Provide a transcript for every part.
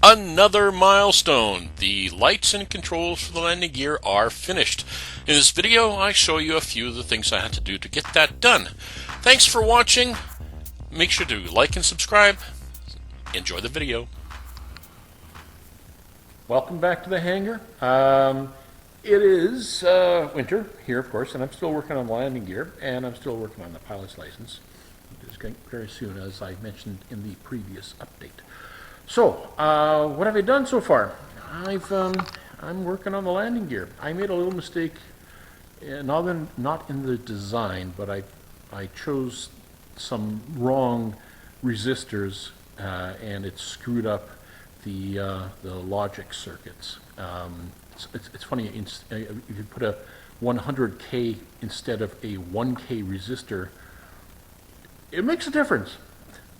Another milestone. The lights and controls for the landing gear are finished. In this video, I show you a few of the things I had to do to get that done. Thanks for watching. Make sure to like and subscribe. Enjoy the video. Welcome back to the hangar. It is winter here, of course, and I'm still working on the landing gear, and I'm still working on the pilot's license. It's going very soon, as I mentioned in the previous update. So, what have I done so far? I'm working on the landing gear. I made a little mistake, not in the design, but I chose some wrong resistors, and it screwed up the logic circuits. It's funny, if you put a 100K instead of a 1K resistor, it makes a difference.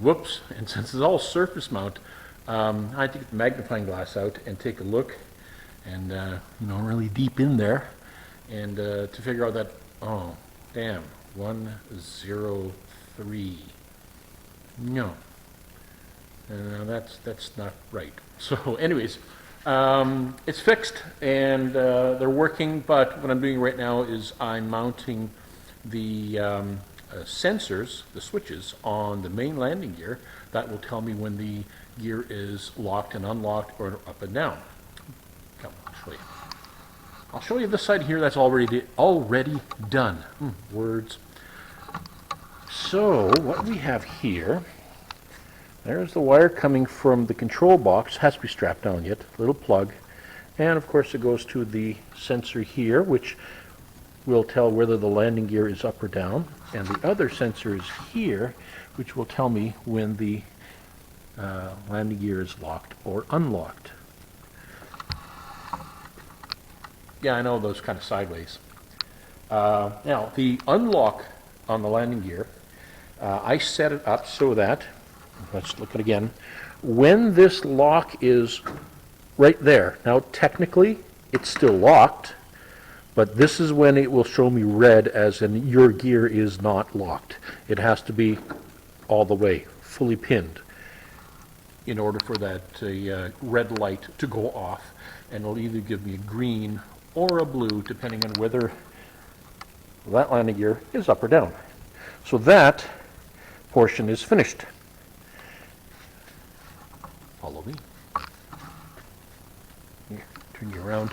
Whoops, and since it's all surface mount, I had to get the magnifying glass out and take a look, and really deep in there, and to figure out that, oh, damn, 103. No. That's not right. So anyways, it's fixed, and they're working, but what I'm doing right now is I'm mounting the sensors, the switches, on the main landing gear. That will tell me when the gear is locked and unlocked or up and down. Come, I'll show you. I'll show you this side here that's already done. Words. So what we have here, there's the wire coming from the control box. Has to be strapped down yet. Little plug. And of course it goes to the sensor here, which will tell whether the landing gear is up or down. And the other sensor is here, which will tell me when the landing gear is locked or unlocked. Yeah, I know those kind of sideways. Now, the unlock on the landing gear, I set it up so that, let's look at it again, when this lock is right there, now technically it's still locked, but this is when it will show me red, as in your gear is not locked. It has to be all the way, fully pinned, in order for that red light to go off, and it'll either give me a green or a blue, depending on whether that landing gear is up or down. So that portion is finished. Follow me. Here, turn you around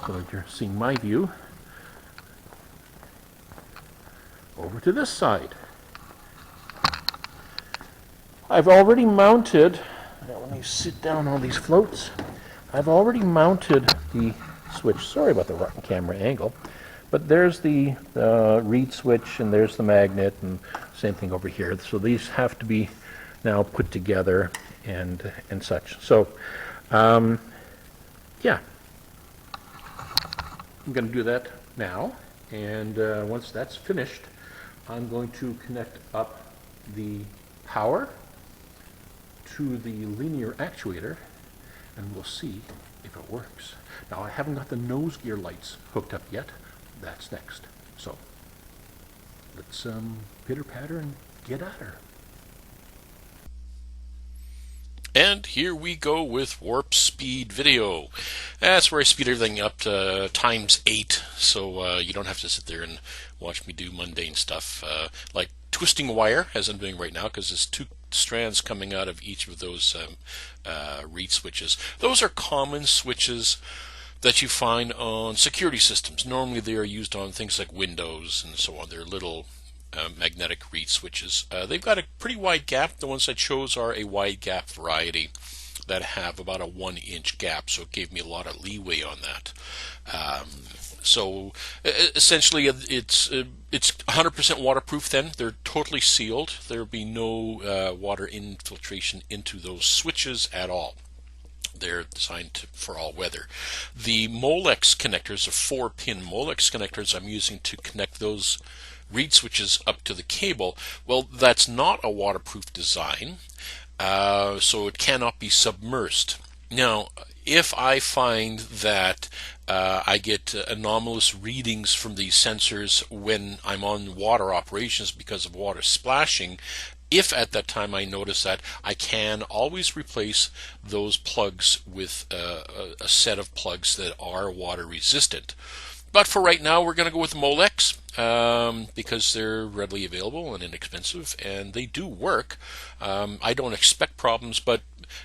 so that you're seeing my view. Over to this side. I've already mounted, now let me sit down on these floats. I've already mounted the switch. Sorry about the rotten camera angle, but there's the reed switch, and there's the magnet, and same thing over here. So these have to be now put together and such. So yeah, I'm going to do that now, and once that's finished, I'm going to connect up the power to the linear actuator, and we'll see if it works. Now, I haven't got the nose gear lights hooked up yet. That's next. So let's pitter patter and get at her. And here we go with warp speed video. That's where I speed everything up to ×8, so you don't have to sit there and watch me do mundane stuff like twisting wire, as I'm doing right now, because there's 2 strands coming out of each of those reed switches. Those are common switches that you find on security systems. Normally they are used on things like Windows and so on. They're little magnetic reed switches. They've got a pretty wide gap. The ones I chose are a wide gap variety that have about a 1-inch gap, so it gave me a lot of leeway on that. So essentially it's 100% waterproof then. They're totally sealed. There will be no water infiltration into those switches at all. They're designed for all weather. The Molex connectors, the 4-pin Molex connectors I'm using to connect those reed switches up to the cable, well, that's not a waterproof design, so it cannot be submersed. Now, if I find that I get anomalous readings from these sensors when I'm on water operations because of water splashing, If at that time I notice that, I can always replace those plugs with a set of plugs that are water resistant. But for right now, we're going to go with Molex because they're readily available and inexpensive, and they do work. I don't expect problems, but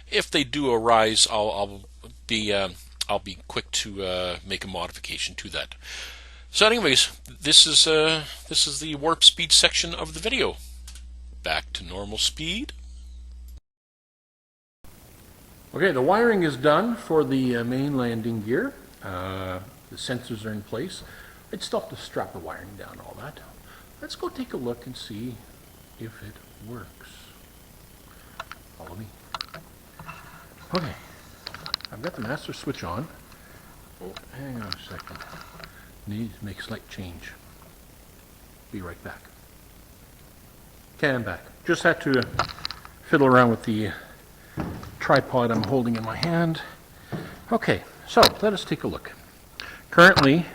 if they do arise, I'll be quick to make a modification to that. So, anyways, this is the warp speed section of the video. Back to normal speed. Okay, the wiring is done for the main landing gear. The sensors are in place. I'd still have to strap the wiring down and all that. Let's go take a look and see if it works. Follow me. Okay, I've got the master switch on. Oh, hang on a second. Need to make a slight change. Be right back. Okay, I'm back. Just had to fiddle around with the tripod I'm holding in my hand. Okay, so let us take a look. Currently,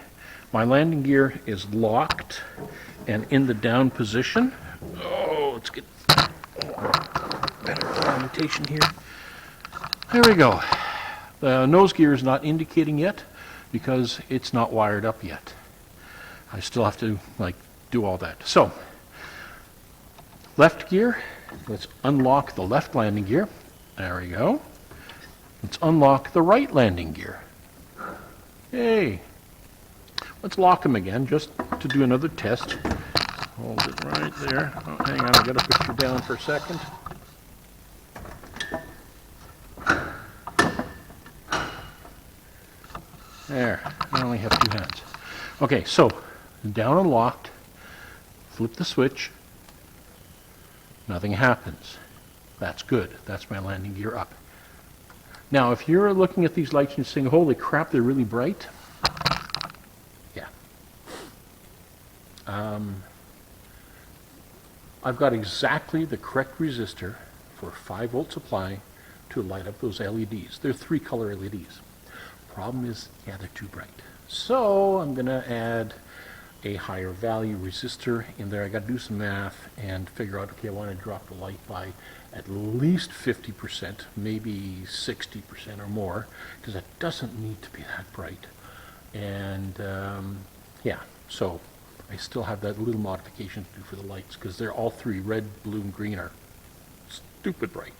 my landing gear is locked and in the down position. Oh, let's get better orientation here. There we go. The nose gear is not indicating yet because it's not wired up yet. I still have to do all that. So, left gear, let's unlock the left landing gear. There we go. Let's unlock the right landing gear. Yay. Let's lock them again just to do another test. Hold it right there. Oh, hang on, I've got to put you down for a second. There, I only have two hands. Okay, so down and locked, flip the switch, nothing happens. That's good. That's my landing gear up. Now, if you're looking at these lights and you're saying, holy crap, they're really bright. Yeah. I've got exactly the correct resistor for 5-volt supply to light up those LEDs. They're 3-color LEDs. Problem is, yeah, they're too bright. So I'm going to add a higher value resistor in there. I got to do some math and figure out, okay, I want to drop the light by at least 50%, maybe 60% or more, because it doesn't need to be that bright. And yeah, so I still have that little modification to do for the lights, because they're all three, red, blue, and green, are stupid bright.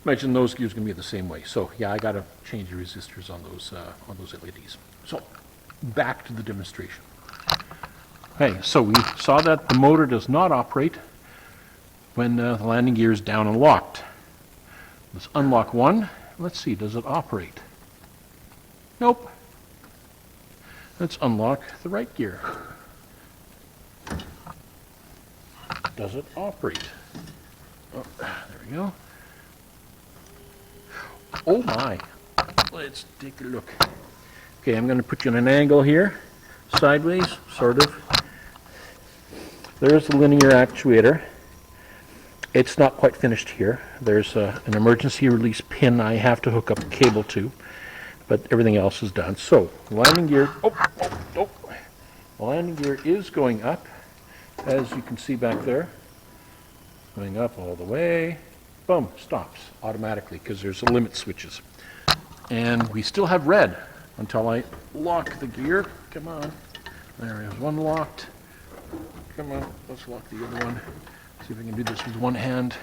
Imagine those gears going to be the same way. So yeah, I got to change the resistors on those LEDs. So back to the demonstration. Okay, so we saw that the motor does not operate when the landing gear is down and locked. Let's unlock one. Let's see, does it operate? Nope. Let's unlock the right gear. Does it operate? Oh, there we go. Oh my. Let's take a look. Okay, I'm going to put you in an angle here, sideways, sort of. There's the linear actuator. It's not quite finished here. There's an emergency release pin I have to hook up a cable to, but everything else is done. So, the landing gear, the landing gear is going up, as you can see back there. Going up all the way. Boom, stops automatically because there's the limit switches. And we still have red until I lock the gear. Come on. There is one locked. Come on, let's lock the other one. See if I can do this with one hand.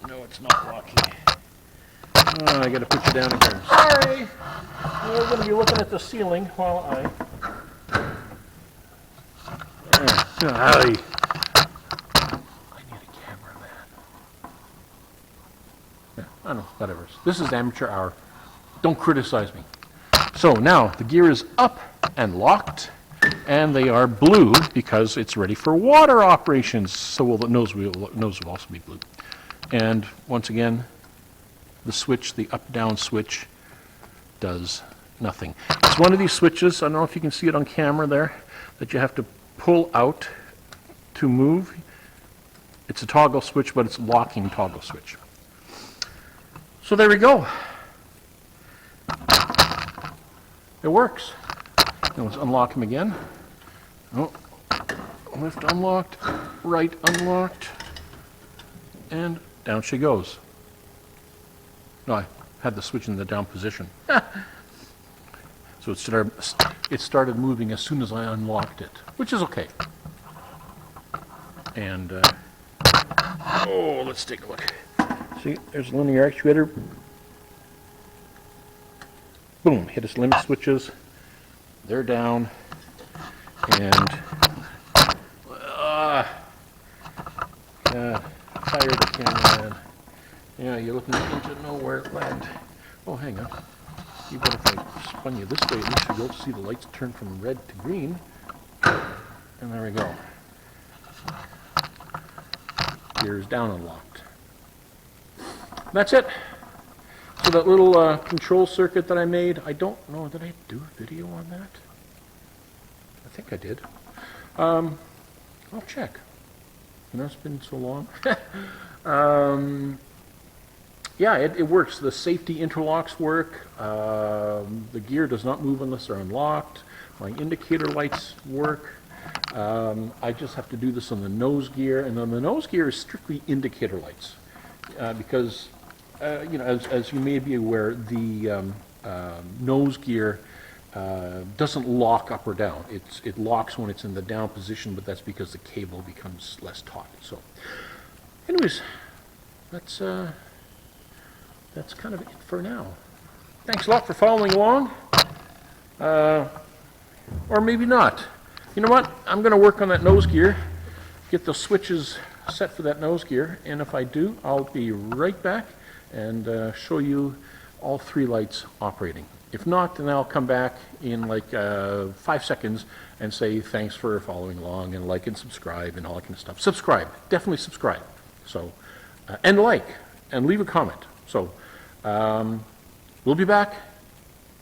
No, it's not locking. Oh, I got to put you down again. Sorry! We're going to be looking at the ceiling while I... I need a cameraman. Yeah, I don't know, whatever. This is amateur hour. Don't criticize me. So now the gear is up and locked, and they are blue because it's ready for water operations. So the nose will also be blue. And once again, the switch, the up-down switch, does nothing. It's one of these switches, I don't know if you can see it on camera there, that you have to pull out to move. It's a toggle switch, but it's a locking toggle switch. So there we go. It works. Now let's unlock them again. Oh, left unlocked, right unlocked, and down she goes. No, I had the switch in the down position. So it started moving as soon as I unlocked it, which is okay. And, oh, let's take a look. See, there's a linear actuator. Boom, hit its limit switches. They're down. And, fire the camera, man. Yeah, you're looking into nowhere land. Oh, hang on. Even if I spun you this way, at least you'll be able to see the lights turn from red to green. And there we go. Gear is down unlocked. That's it. So that little control circuit that I made, I don't know, did I do a video on that? I think I did. I'll check. You know, it's been so long. Yeah, it works. The safety interlocks work. The gear does not move unless they're unlocked. My indicator lights work. I just have to do this on the nose gear, and then the nose gear is strictly indicator lights, because you know, as you may be aware, the nose gear doesn't lock up or down. It locks when it's in the down position, but that's because the cable becomes less taut. So, anyways, that's kind of it for now. Thanks a lot for following along, or maybe not. You know what? I'm going to work on that nose gear, get the switches set for that nose gear, and if I do, I'll be right back and show you all 3 lights operating. If not, then I'll come back in like 5 seconds and say thanks for following along and like and subscribe and all that kind of stuff. Subscribe, definitely subscribe. So, and like, and leave a comment. So, we'll be back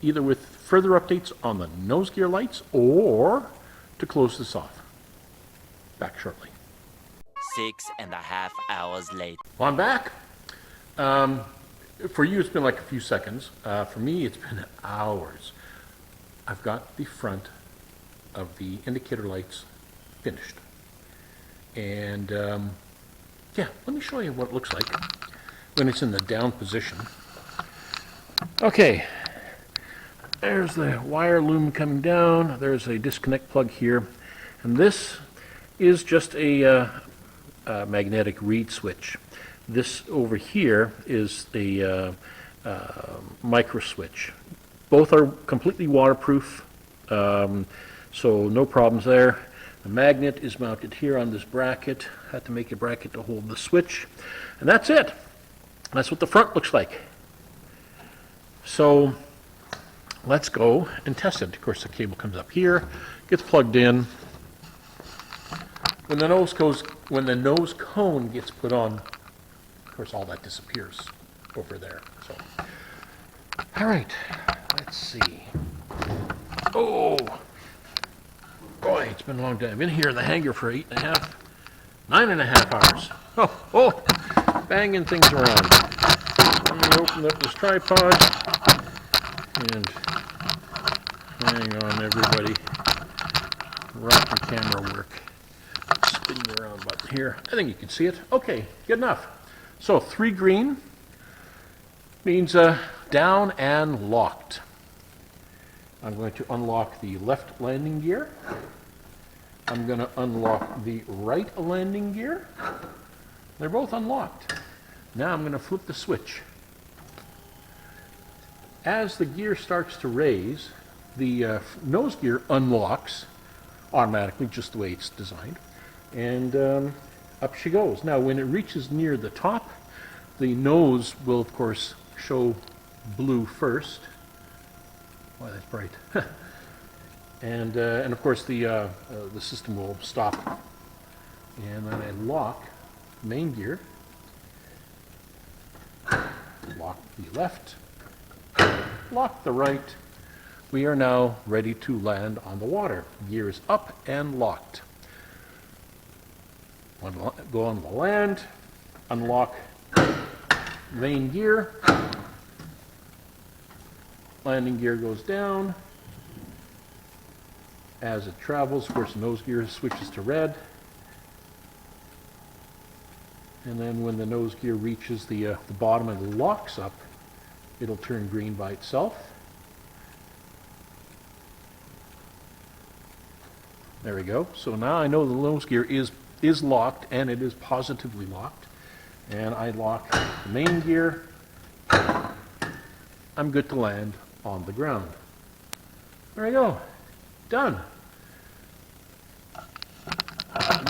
either with further updates on the nose gear lights or to close this off. Back shortly. 6.5 hours later. Well, I'm back. For you, it's been like a few seconds. For me, it's been hours. I've got the front of the indicator lights finished. And yeah, let me show you what it looks like when it's in the down position. Okay, there's the wire loom coming down. There's a disconnect plug here. And this is just a magnetic reed switch. This over here is the micro switch. Both are completely waterproof, so no problems there. The magnet is mounted here on this bracket. Had to make a bracket to hold the switch. And that's it. That's what the front looks like. So let's go and test it. Of course, the cable comes up here, gets plugged in. When the nose cone gets put on, of course, all that disappears over there. So, all right, let's see. Oh, boy, it's been a long day. I've been here in the hangar for 9.5 hours. Oh, banging things around. Let me open up this tripod and hang on, everybody. Rocky camera work. Spinning around button here. I think you can see it. Okay, good enough. So 3 green means down and locked. I'm going to unlock the left landing gear. I'm going to unlock the right landing gear. They're both unlocked. Now I'm going to flip the switch. As the gear starts to raise, the nose gear unlocks automatically, just the way it's designed. And up she goes. Now, when it reaches near the top, the nose will, of course, show blue first. Boy, that's bright. and of course, the system will stop. And then I lock main gear, lock the left, lock the right. We are now ready to land on the water. Gear is up and locked. Go on the land, unlock main gear, landing gear goes down, as it travels. Of course, the nose gear switches to red. And then when the nose gear reaches the bottom and locks up, it'll turn green by itself. There we go. So now I know the nose gear is locked, and it is positively locked. And I lock the main gear. I'm good to land on the ground. There we go. Done. And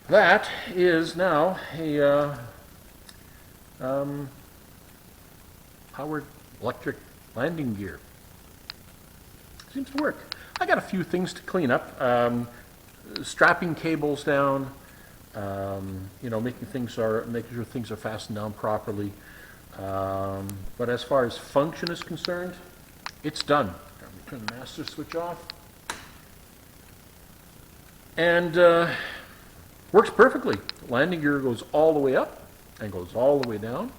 that is now a powered electric landing gear. Seems to work. I got a few things to clean up. Strapping cables down, you know, making sure things are fastened down properly. But as far as function is concerned, it's done. Let me turn the master switch off. And works perfectly. The landing gear goes all the way up and goes all the way down.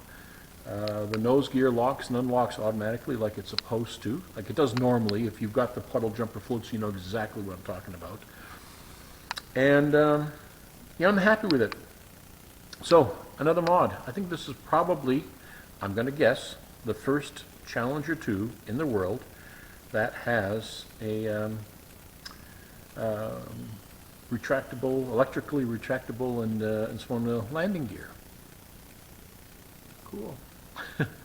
The nose gear locks and unlocks automatically like it's supposed to, like it does normally. If you've got the Puddle jumper floats, you know exactly what I'm talking about. And yeah, I'm happy with it. So, another mod. I think this is probably, I'm going to guess, the first Challenger 2 in the world that has a retractable, electrically retractable and swung landing gear. Cool.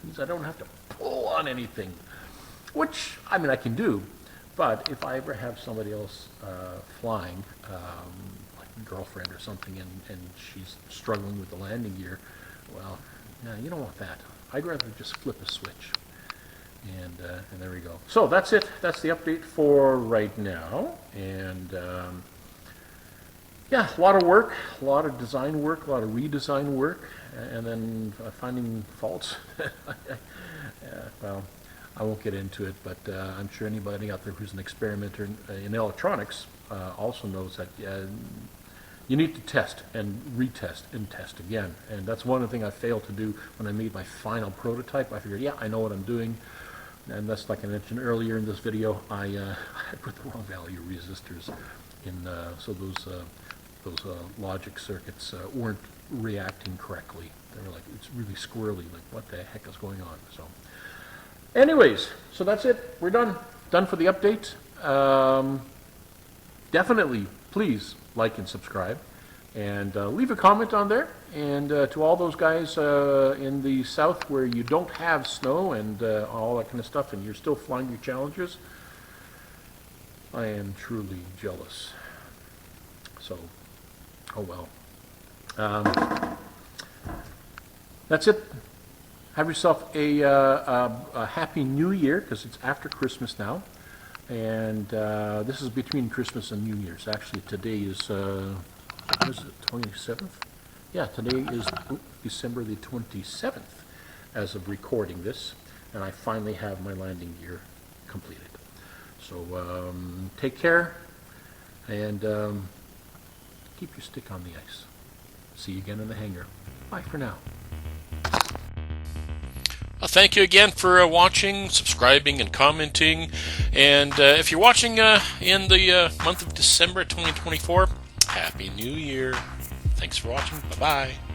Means I don't have to pull on anything, which, I mean, I can do, but if I ever have somebody else flying, like a girlfriend or something, and she's struggling with the landing gear, well, no, you don't want that. I'd rather just flip a switch. And there we go. So that's it. That's the update for right now. And yeah, a lot of work, a lot of design work, a lot of redesign work, and then finding faults. Well, I won't get into it, but I'm sure anybody out there who's an experimenter in electronics also knows that you need to test and retest and test again. And that's one of the things I failed to do when I made my final prototype. I figured, yeah, I know what I'm doing. And that's, like I mentioned earlier in this video, I put the wrong value resistors in, so those logic circuits weren't reacting correctly. They were like, it's really squirrely, like what the heck is going on? So anyways, so that's it. We're done. Done for the update. Definitely, please like and subscribe. And leave a comment on there. And to all those guys in the south where you don't have snow and all that kind of stuff, and you're still flying your Challengers, I am truly jealous. So, oh well. That's it. Have yourself a happy New Year, because it's after Christmas now. And this is between Christmas and New Year's. Actually, today is, what is it, 27th? Yeah, today is December the 27th as of recording this. And I finally have my landing gear completed. So take care and keep your stick on the ice. See you again in the hangar. Bye for now. Thank you again for watching, subscribing, and commenting. And if you're watching in the month of December 2024, Happy New Year. Thanks for watching. Bye-bye.